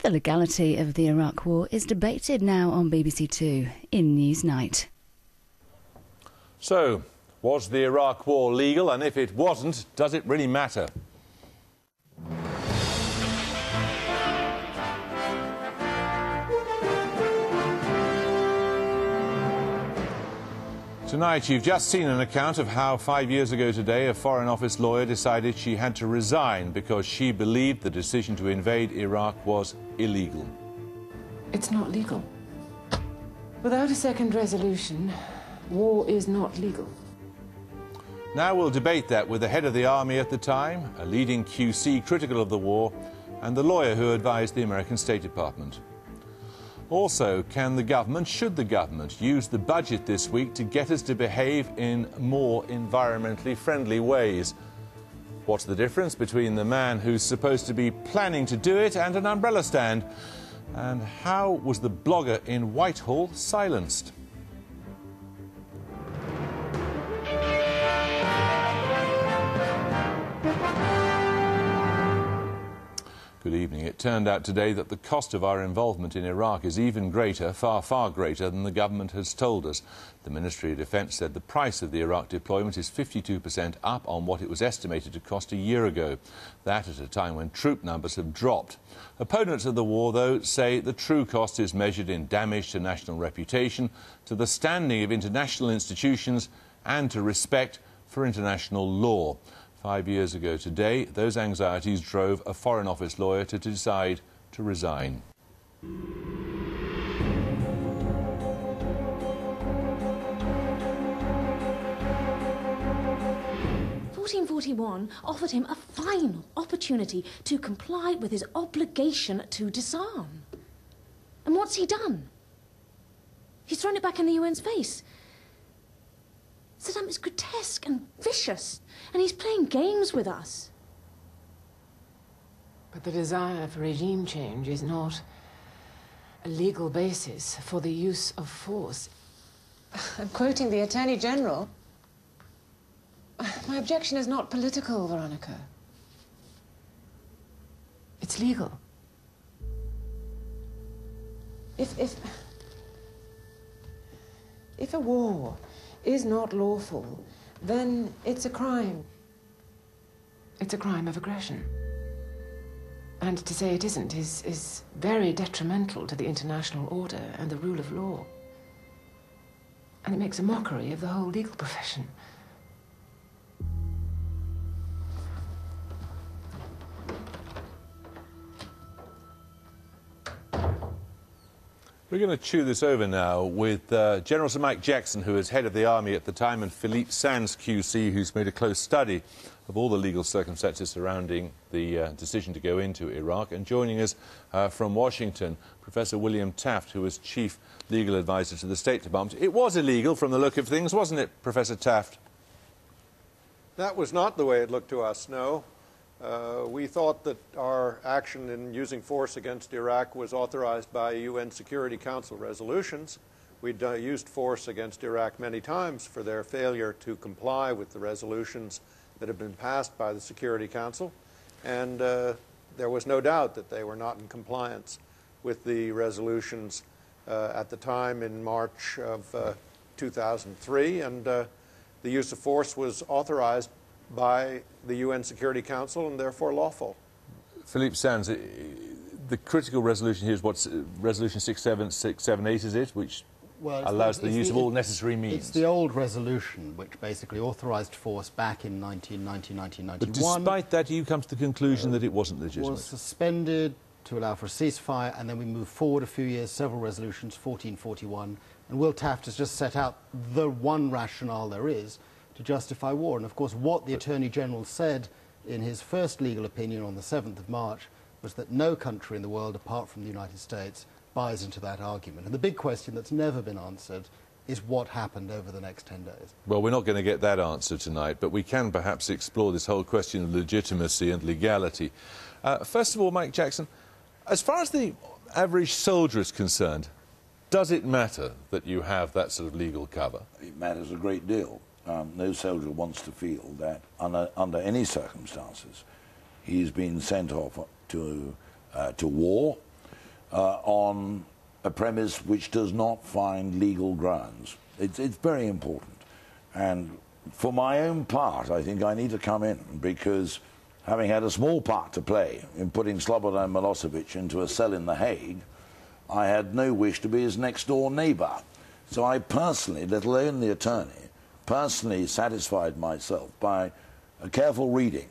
The legality of the Iraq War is debated now on BBC Two in Newsnight. So, was the Iraq War legal? And if it wasn't, does it really matter? Tonight, you've just seen an account of how 5 years ago today a Foreign Office lawyer decided she had to resign because she believed the decision to invade Iraq was illegal. It's not legal. Without a second resolution, war is not legal. Now we'll debate that with the head of the army at the time, a leading QC critical of the war, and the lawyer who advised the American State Department. Also, should the government use the budget this week to get us to behave in more environmentally friendly ways? What's the difference between the man who's supposed to be planning to do it and an umbrella stand? And how was the blogger in Whitehall silenced? Good evening. It turned out today that the cost of our involvement in Iraq is even greater, far, far greater than the government has told us. The Ministry of Defence said the price of the Iraq deployment is 52% up on what it was estimated to cost a year ago. That at a time when troop numbers have dropped. Opponents of the war, though, say the true cost is measured in damage to national reputation, to the standing of international institutions and to respect for international law. 5 years ago today, those anxieties drove a Foreign Office lawyer to decide to resign. 1441 offered him a final opportunity to comply with his obligation to disarm. And what's he done? He's thrown it back in the UN's face. Saddam is grotesque and vicious, and he's playing games with us. But the desire for regime change is not a legal basis for the use of force. I'm quoting the Attorney General. My objection is not political, Veronica. It's legal. If a war is not lawful, then it's a crime. It's a crime of aggression. And to say it isn't is very detrimental to the international order and the rule of law. And it makes a mockery of the whole legal profession. We're going to chew this over now with General Sir Mike Jackson, who was head of the army at the time, and Philippe Sands, QC, who's made a close study of all the legal circumstances surrounding the decision to go into Iraq. And joining us from Washington, Professor William Taft, who was chief legal advisor to the State Department. It was illegal from the look of things, wasn't it, Professor Taft? That was not the way it looked to us, no. We thought that our action in using force against Iraq was authorized by UN Security Council resolutions. We'd used force against Iraq many times for their failure to comply with the resolutions that had been passed by the Security Council, and there was no doubt that they were not in compliance with the resolutions at the time in March of 2003, and the use of force was authorized by the UN Security Council and therefore lawful. Philippe Sands, the critical resolution here is what's Resolution 678, is it, which allows the use of all necessary means? It's the old resolution, which basically authorised force back in 1991. But despite that, you come to the conclusion that it wasn't legitimate? It was suspended to allow for a ceasefire, and then we moved forward a few years, several resolutions, 1441, and Will Taft has just set out the one rationale there is to justify war. And of course what the Attorney General said in his first legal opinion on the 7th of March was that no country in the world apart from the United States buys into that argument. And the big question that's never been answered is what happened over the next 10 days. Well, we're not going to get that answer tonight, but we can perhaps explore this whole question of legitimacy and legality. First of all, Mike Jackson, as far as the average soldier is concerned, does it matter that you have that sort of legal cover? It matters a great deal. No soldier wants to feel that under any circumstances he's been sent off to war on a premise which does not find legal grounds. It's very important. And for my own part, I think I need to come in because having had a small part to play in putting Slobodan Milosevic into a cell in The Hague, I had no wish to be his next-door neighbour. So I personally, let alone the attorney, personally satisfied myself by a careful reading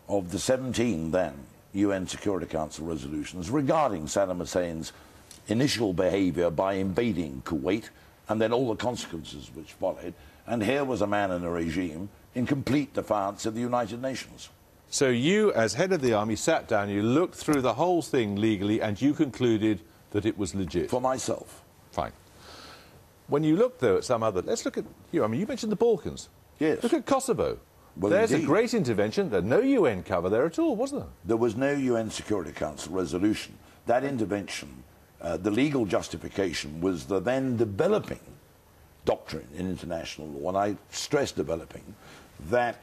of the 17 then UN Security Council resolutions regarding Saddam Hussein's initial behaviour by invading Kuwait and then all the consequences which followed. And here was a man in a regime in complete defiance of the United Nations. So you, as head of the army, sat down, you looked through the whole thing legally, and you concluded that it was legit? For myself. Fine. When you look, though, at some other... Let's look at... I mean, you mentioned the Balkans. Yes. Look at Kosovo. Well, there's indeed. a great intervention. There's no UN cover there at all, was there? There was no UN Security Council resolution. That intervention, the legal justification, was the then developing doctrine in international law, and I stress developing, that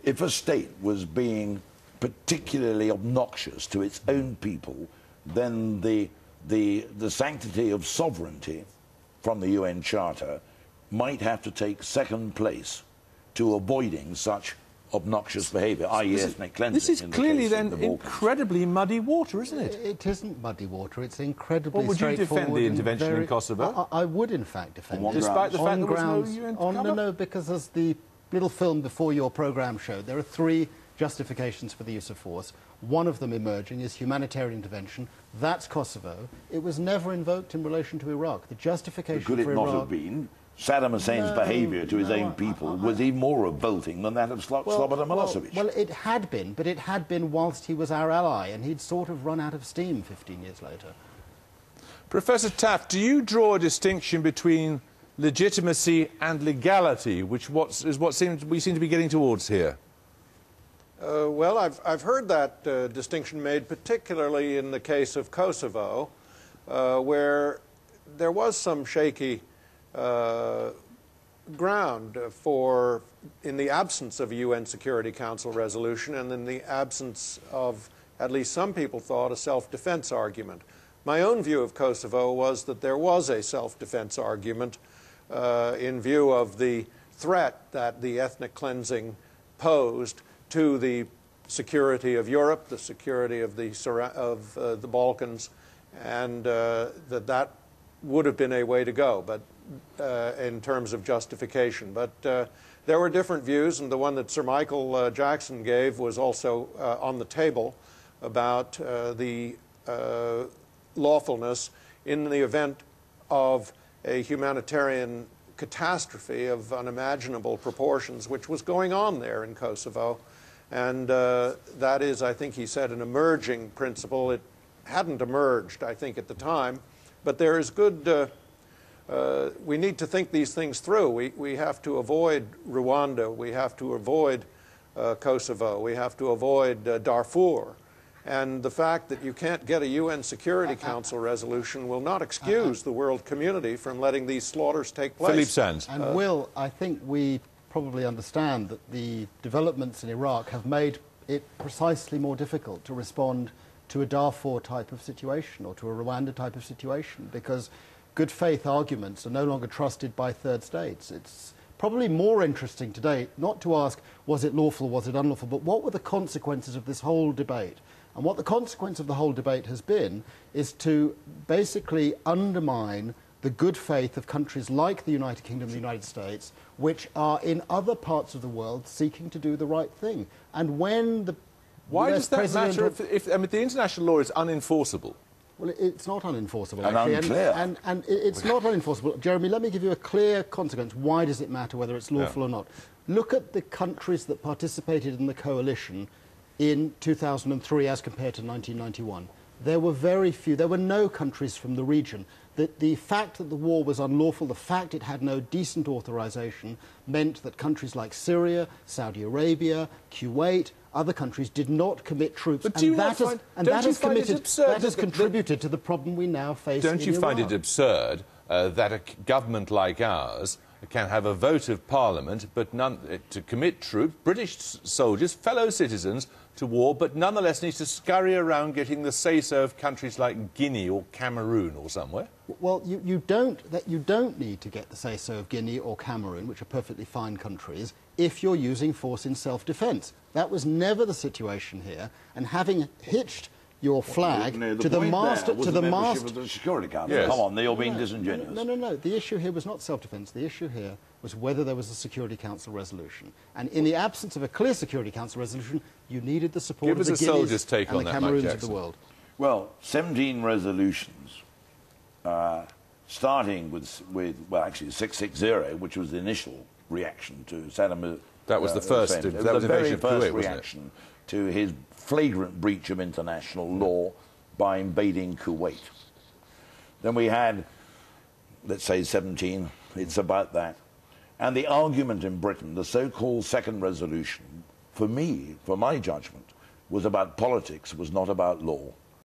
if a state was being particularly obnoxious to its own people, then the sanctity of sovereignty from the UN Charter might have to take second place to avoiding such obnoxious behaviour, i.e. ethnic cleansing. This is clearly then incredibly muddy water, isn't it? It isn't muddy water. It's incredibly Well, would you defend the intervention in Kosovo? I would, in fact, defend it. Despite the fact there was no UN cover? No, because as the little film before your programme showed, there are three justifications for the use of force. One of them emerging is humanitarian intervention. That's Kosovo. It was never invoked in relation to Iraq. The justification Could it for not Iraq... have been? Saddam Hussein's behaviour to his own people was even more revolting than that of Slobodan Milosevic. Well, it had been, but it had been whilst he was our ally, and he'd sort of run out of steam 15 years later. Professor Taft, do you draw a distinction between legitimacy and legality, which is what we seem to be getting towards here? Well, I've heard that distinction made, particularly in the case of Kosovo, where there was some shaky ground for, in the absence of a UN Security Council resolution and in the absence of, at least some people thought, a self-defense argument. My own view of Kosovo was that there was a self-defense argument in view of the threat that the ethnic cleansing posed to the security of Europe, the security of the Balkans, and that would have been a way to go, but in terms of justification. But there were different views, and the one that Sir Michael Jackson gave was also on the table about the lawfulness in the event of a humanitarian catastrophe of unimaginable proportions, which was going on there in Kosovo. And that is, I think he said, an emerging principle. It hadn't emerged, I think, at the time, but there is good... we need to think these things through. We have to avoid Rwanda. We have to avoid Kosovo. We have to avoid Darfur. And the fact that you can't get a UN Security Council resolution will not excuse the world community from letting these slaughters take place. Philippe Sands. And Will, I think we probably understand that the developments in Iraq have made it precisely more difficult to respond to a Darfur type of situation or to a Rwanda type of situation, because good faith arguments are no longer trusted by third states. It's probably more interesting today not to ask, was it lawful, was it unlawful, but what were the consequences of this whole debate? And what the consequence of the whole debate has been is to basically undermine the good faith of countries like the United Kingdom and the United States, which are in other parts of the world seeking to do the right thing. And when the Why US does that president... matter if I mean, the international law is unenforceable? Well, it's not unenforceable, and actually. Unclear. And it's not unenforceable. Jeremy, let me give you a clear consequence. Why does it matter whether it's lawful or not? Look at the countries that participated in the coalition in 2003 as compared to 1991. There were very few. There were no countries from the region. The fact that the war was unlawful, the fact it had no decent authorization, meant that countries like Syria, Saudi Arabia, Kuwait, other countries did not commit troops. But do you not find, that has contributed to the problem we now face in Iraq. Don't you find it absurd that a government like ours can have a vote of Parliament, but none to commit troops, British soldiers, fellow citizens, to war, but nonetheless needs to scurry around getting the say-so of countries like Guinea or Cameroon or somewhere? Well, you don't need to get the say-so of Guinea or Cameroon, which are perfectly fine countries, if you're using force in self-defence. That was never the situation here, and having hitched your flag to the mast of the Security Council. Yes. Come on, you're being disingenuous. No. The issue here was not self-defence. The issue here was whether there was a Security Council resolution. And in the absence of a clear Security Council resolution, you needed the support Give of us the a soldier's Guineas take and on the that, Mike Cameroons of Jackson. the world. Well, 17 resolutions, starting with well, actually 660, which was the initial reaction to Saddam. That was the first. Hussein. That was the the very invasion of first Kuwait, wasn't it? reaction to his flagrant breach of international law by invading Kuwait. Then we had, let's say, 17. It's about that. And the argument in Britain, the so-called second resolution, for me, for my judgment, was about politics, was not about law.